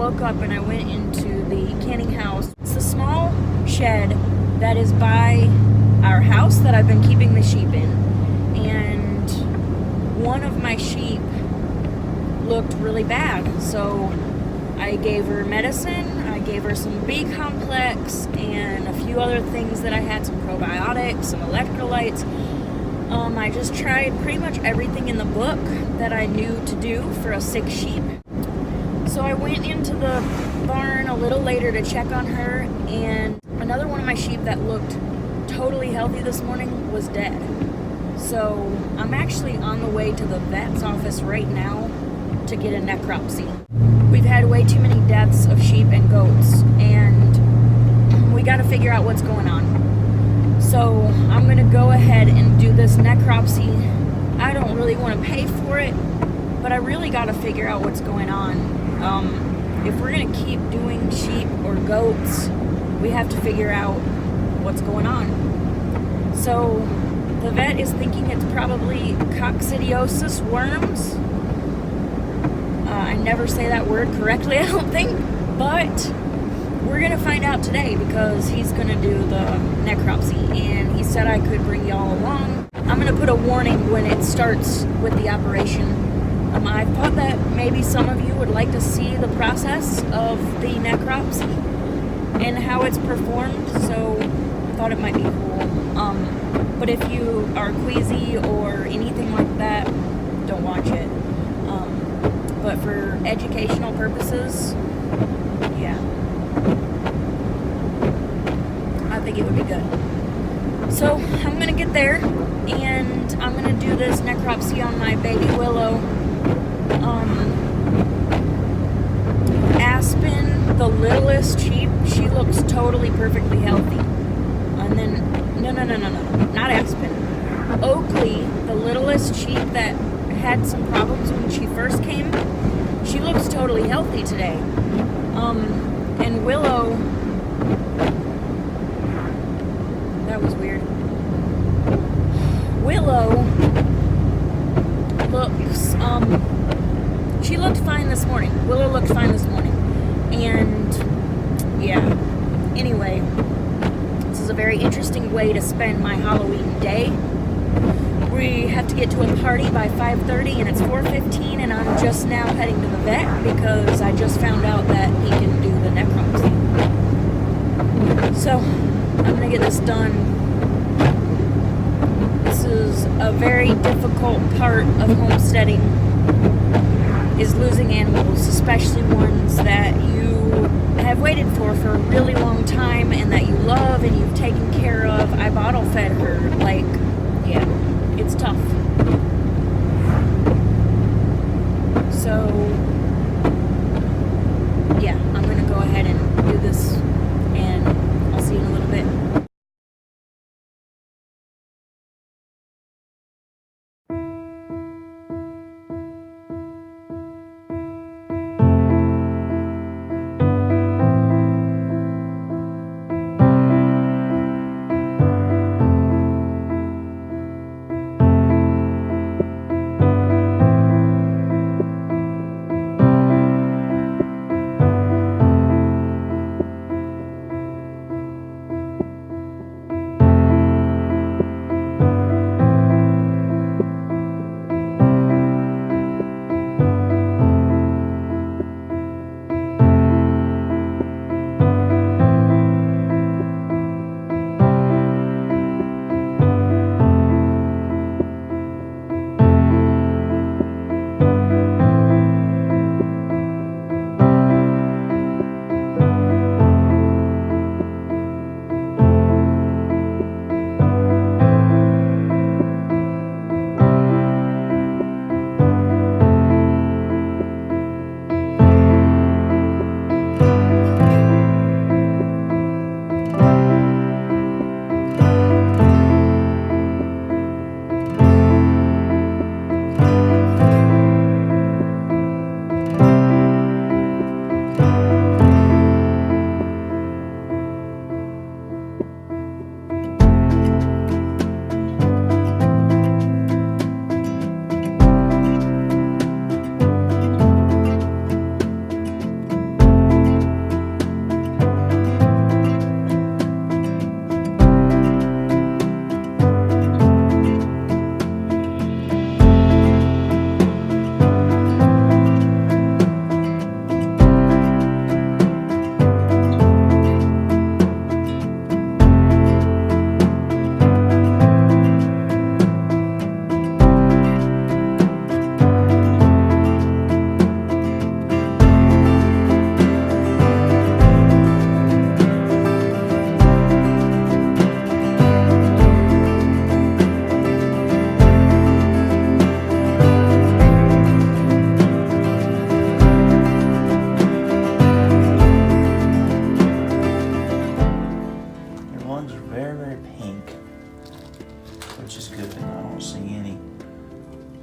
woke up and I went into the canning house. It's a small shed that is by our house that I've been keeping the sheep in. And one of my sheep looked really bad. So I gave her medicine, I gave her some B complex and a few other things that I had, some probiotics, some electrolytes. I just tried pretty much everything in the book that I knew to do for a sick sheep. So I went into the barn a little later to check on her, and another one of my sheep that looked totally healthy this morning was dead. So I'm actually on the way to the vet's office right now to get a necropsy. We've had way too many deaths of sheep and goats, and we got to figure out what's going on. So I'm going to go ahead and do this necropsy. I don't really want to pay for it, but I really got to figure out what's going on. If we're going to keep doing sheep or goats, we have to figure out what's going on. So the vet is thinking it's probably coccidiosis worms. I never say that word correctly, I don't think, but we're going to find out today because he's going to do the necropsy, and he said I could bring y'all along. I'm going to put a warning when it starts with the operation. I thought that maybe some of you would like to see the process of the necropsy and how it's performed, so I thought it might be cool. But if you are queasy or anything like that, don't watch it. But for educational purposes, yeah, I think it would be good. So I'm going to get there, and I'm going to do this necropsy on my baby Willow. Aspen, the littlest sheep, she looks totally perfectly healthy. And then, no, not Aspen. Oakley, the littlest sheep that had some problems when she first came, she looks totally healthy today. And Willow, that was weird. Willow looks, she looked fine this morning. Willow looked fine this morning. And, yeah. Anyway, this is a very interesting way to spend my Halloween day. We have to get to a party by 5:30, and it's 4:15, and I'm just now heading to the vet because I just found out that he can do the necropsy. So, I'm going to get this done. This is a very difficult part of homesteading, is losing animals, especially ones that you have waited for a really long time and that you love and you've taken care of. I bottle fed her, like, yeah, it's tough. So, yeah, I'm going to go ahead and do this, and I'll see you in a little bit.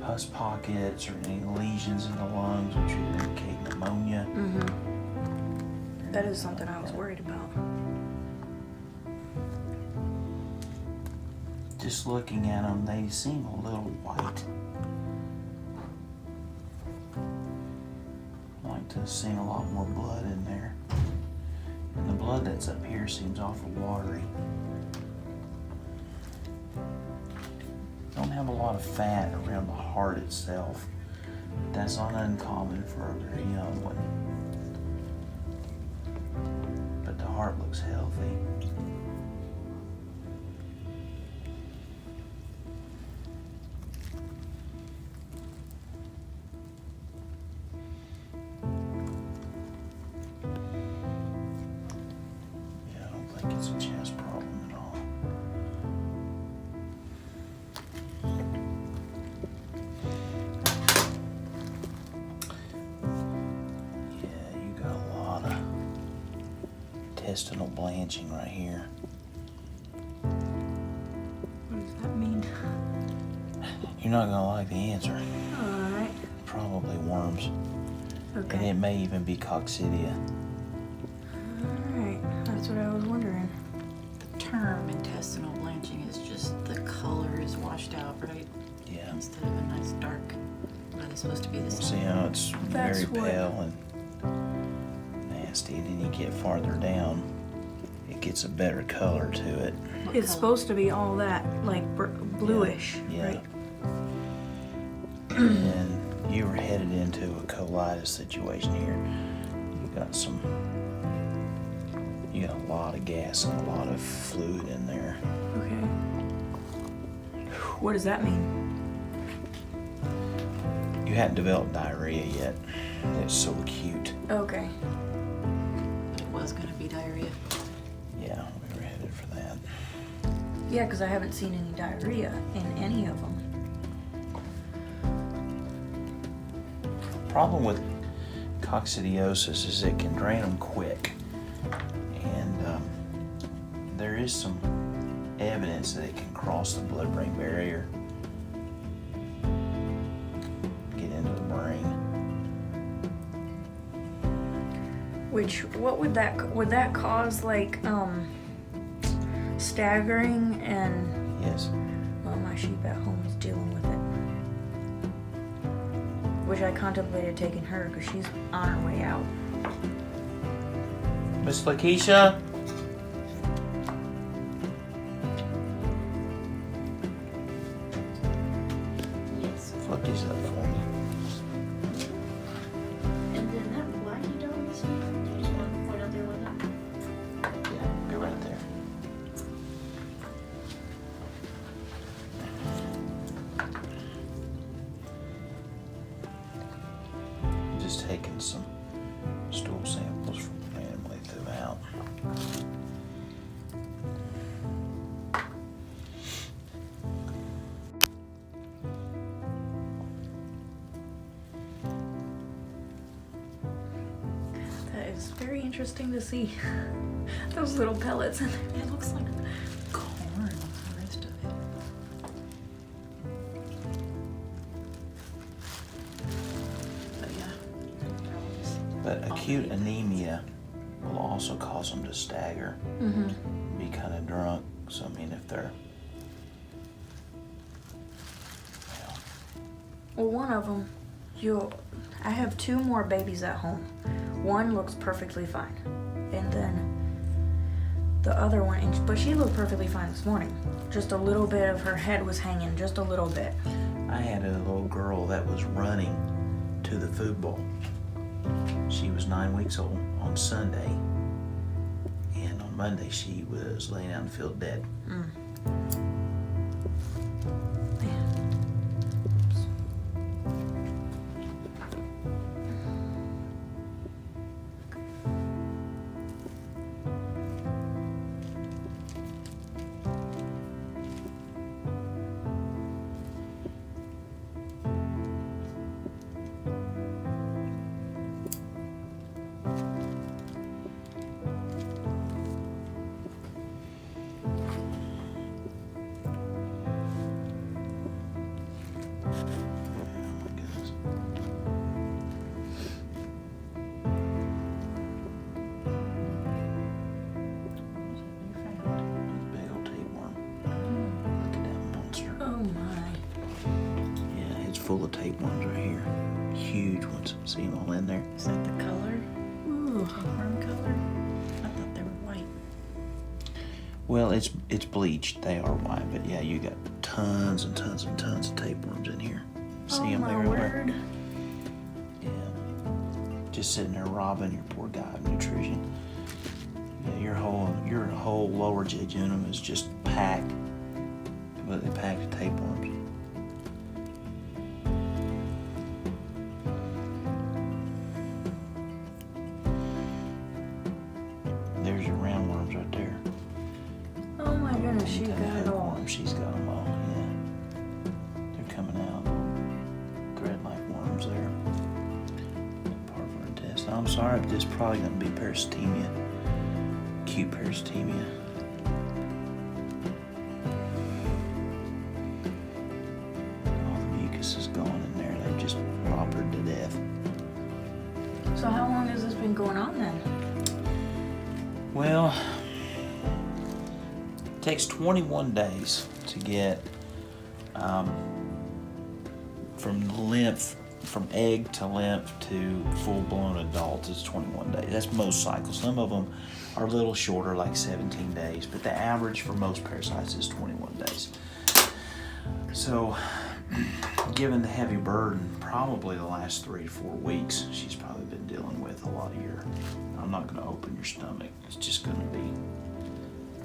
pus pockets or any lesions in the lungs, which would indicate pneumonia. That is something I was worried about. Just looking at them, they seem a little white. I'd like to have seen a lot more blood in there. And the blood that's up here seems awful watery. Don't have a lot of fat around the heart itself. That's not uncommon for a very young one. But the heart looks healthy. Yeah, I don't think it's a chest problem at all. Intestinal blanching right here. What does that mean? You're not gonna like the answer. Alright. Probably worms. Okay. And it may even be coccidia. Alright, that's what I was wondering. The term intestinal blanching is just the color is washed out, right? Yeah. Instead of a nice dark. Are they supposed to be the See same? how it's That's very what- pale and nasty, and then you get farther down, it gets a better color to it. What It's color? supposed to be all that, like bluish, Yeah. right? And you were headed into a colitis situation here. You got a lot of gas and a lot of fluid in there. Okay. What does that mean? You hadn't developed diarrhea yet. It's so acute. Okay. It was going to be diarrhea. Yeah, we were headed for that. Yeah, because I haven't seen any diarrhea in any of them. Problem with coccidiosis is it can drain them quick. And there is some evidence that it can cross the blood-brain barrier, get into the brain. What would that cause, like, staggering and, Yes. well, my sheep at home is dealing with it. Which I contemplated taking her because she's on her way out. Miss Lakeisha? Yes. Flip these up for me. And then that whitey dog is here. You just want to point out there with it? Yeah, go right there. Just taking some stool samples from randomly throughout. That is very interesting to see. Those little pellets in there. It looks like corn with the rest of it. But yeah. But acute anemia will also cause them to stagger, be kind of drunk. So, I mean, if they're, Well, one of them, I have 2 more babies at home. One looks perfectly fine. And then the other one, but she looked perfectly fine this morning. Just a little bit of her head was hanging, just a little bit. I had a little girl that was running to the food bowl. She was 9 weeks old on Sunday, and on Monday she was laying out in the field dead. full of tapeworms right here. Huge ones. See them all in there? Is that the color? Ooh, tapeworm color? I thought they were white. Well, it's bleached. They are white, but yeah, you got tons and tons and tons of tapeworms in here. See them everywhere? word. Yeah. Just sitting there robbing your poor guy of nutrition. Yeah, your whole lower jejunum is just packed. Completely packed with tapeworms. There's your roundworms right there. Oh my goodness, she got it all. Hookworm, she's got them all, yeah. They're coming out. Thread-like worms there. Part of her intestine. I'm sorry, but this is probably going to be parasitemia. Acute parasitemia. All the mucus is going in there. They've just robbed her to death. So how long has this been going on then? Well, it takes 21 days to get from egg to lymph to full-blown adults. It's 21 days. That's most cycles. Some of them are a little shorter, like 17 days, but the average for most parasites is 21 days. So, given the heavy burden, probably the last 3 to 4 weeks, she's probably been dealing with a lot of your. I'm not going to open your stomach. It's just going to be.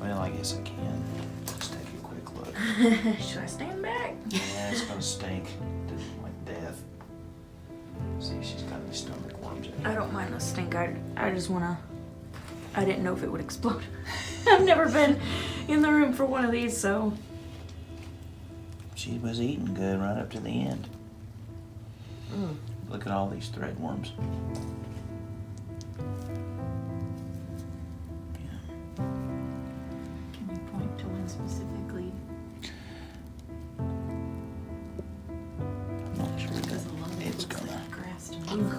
Well, I guess I can. Let's take a quick look. Should I stand back? Yeah, it's going to stink like death. See, she's got these stomach worms in I here. don't mind the stink. I just wanna. I didn't know if it would explode. I've never been in the room for one of these, so. She was eating good right up to the end. Mm. Look at all these thread worms. Yeah. Can you point to one specifically? I'm not sure Because that a lot of it it's looks gonna. like grass to me.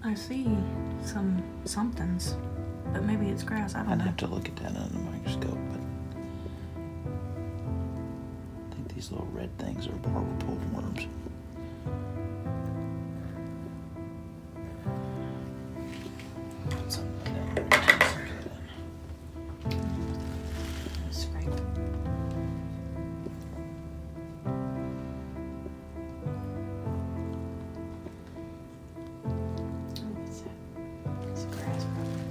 I see somethings, but maybe it's grass. I don't I'd know. have to look at that under the microscope, but I think these little red things are barber pole worms. Something like that. Scrape. What's that? It's grass, probably.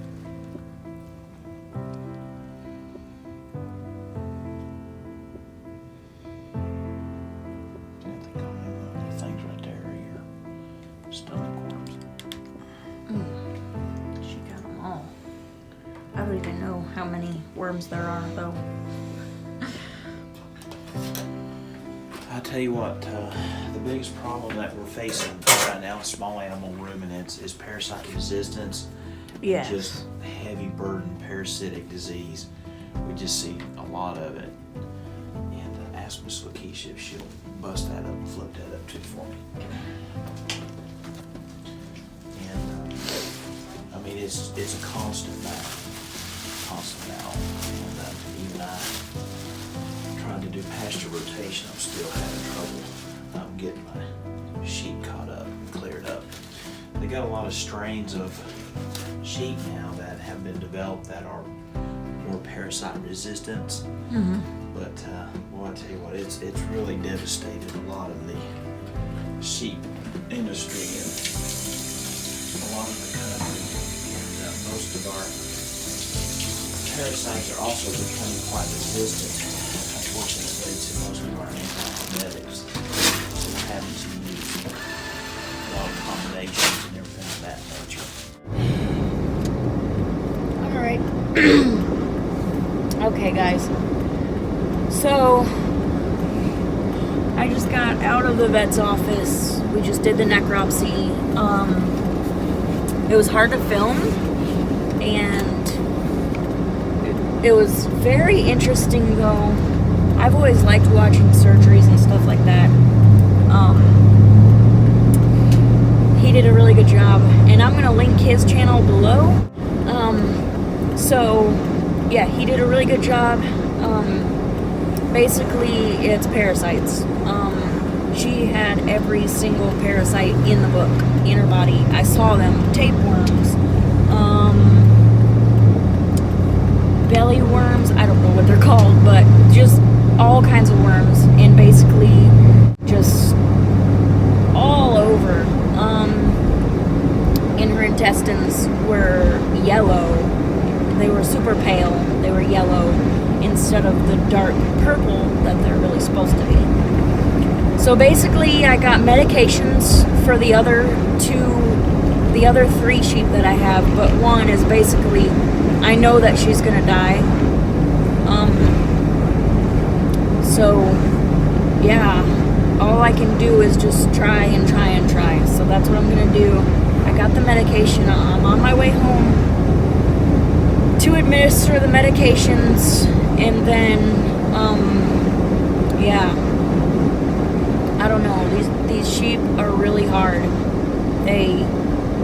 I think I'll name one of these things right there are your stomach worms. She got them all. I don't even know how many worms there are, though. I'll tell you what, the biggest problem that we're facing right now with small animal ruminants is parasite resistance. Yes. Just heavy burden parasitic disease. We just see a lot of it. And ask Miss Lakeisha if she'll bust that up and flip that up too for me. And I mean, it's a constant battle. And even I, trying to do pasture rotation, I'm still having trouble getting my sheep caught up and cleared up. They got a lot of strains of sheep now that have been developed that are more parasite resistant. Mm-hmm. But well, I tell you what, it's really devastated a lot of the sheep industry in a lot of the country, and most of our parasites are also becoming quite resistant. Unfortunately, to most of our antibiotics, so we're having to use a lot of combinations and everything of that nature. All right. Okay, guys. So, I just got out of the vet's office. We just did the necropsy. It was hard to film, and it was very interesting, though. I've always liked watching surgeries and stuff like that. He did a really good job, and I'm going to link his channel below. So yeah, he did a really good job. Basically, it's parasites. She had every single parasite in the book in her body. I saw them. Tapeworms, belly worms, I don't know what they're called, but just all kinds of worms, and basically just all over. And her intestines were yellow. They were super pale. They were yellow instead of the dark purple that they're really supposed to be. So basically, I got medications for the other 3 sheep that I have, but one is basically, I know that she's gonna die. So yeah, all I can do is just try and try and try. So that's what I'm gonna do. I got the medication. I'm on my way home to administer the medications, and then yeah, I don't know, these sheep are really hard. They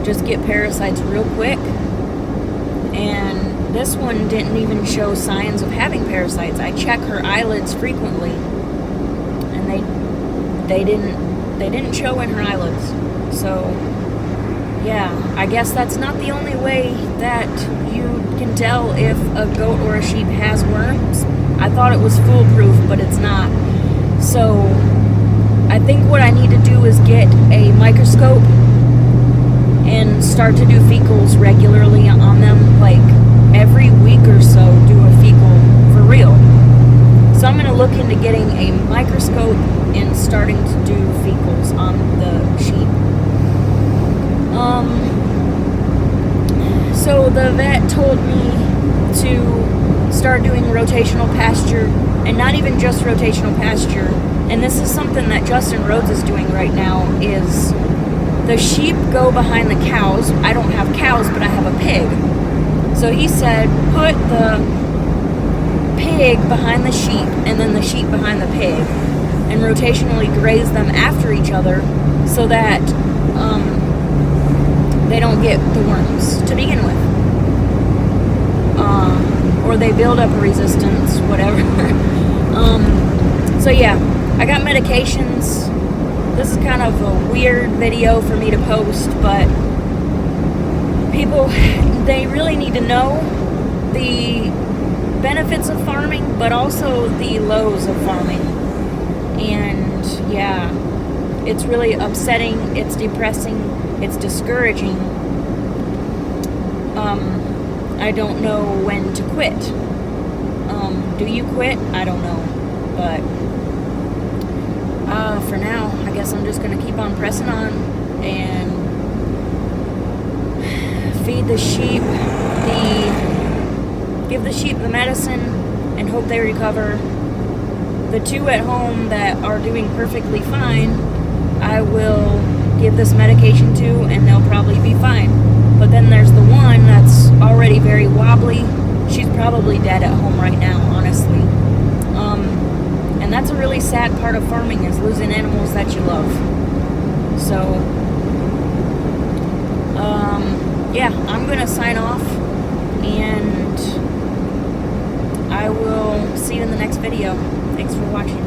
just get parasites real quick, and this one didn't even show signs of having parasites. I check her eyelids frequently, and they didn't show in her eyelids. So yeah, I guess that's not the only way that you can tell if a goat or a sheep has worms. I thought it was foolproof, but it's not. So I think what I need to do is get a microscope and start to do fecals regularly on them, like every week or so, do a fecal for real. So I'm going to look into getting a microscope and starting to do fecals on the sheep. So the vet told me to start doing rotational pasture, and not even just rotational pasture. And this is something that Justin Rhodes is doing right now, is the sheep go behind the cows. I don't have cows, but I have a pig. So he said, put the pig behind the sheep and then the sheep behind the pig, and rotationally graze them after each other so that they don't get the worms to begin with. Or they build up a resistance, whatever. So yeah, I got medications. This is kind of a weird video for me to post, but people, they really need to know the benefits of farming, but also the lows of farming. And yeah, it's really upsetting, it's depressing, it's discouraging. I don't know when to quit. Do you quit? I don't know. But for now, I guess I'm just going to keep on pressing on and feed the sheep, give the sheep the medicine and hope they recover. The 2 at home that are doing perfectly fine, I will give this medication to, and they'll probably be fine. But then there's the one that's already very wobbly. She's probably dead at home right now, honestly. And that's a really sad part of farming, is losing animals that you love. So, yeah, I'm gonna sign off, and I will see you in the next video. Thanks for watching.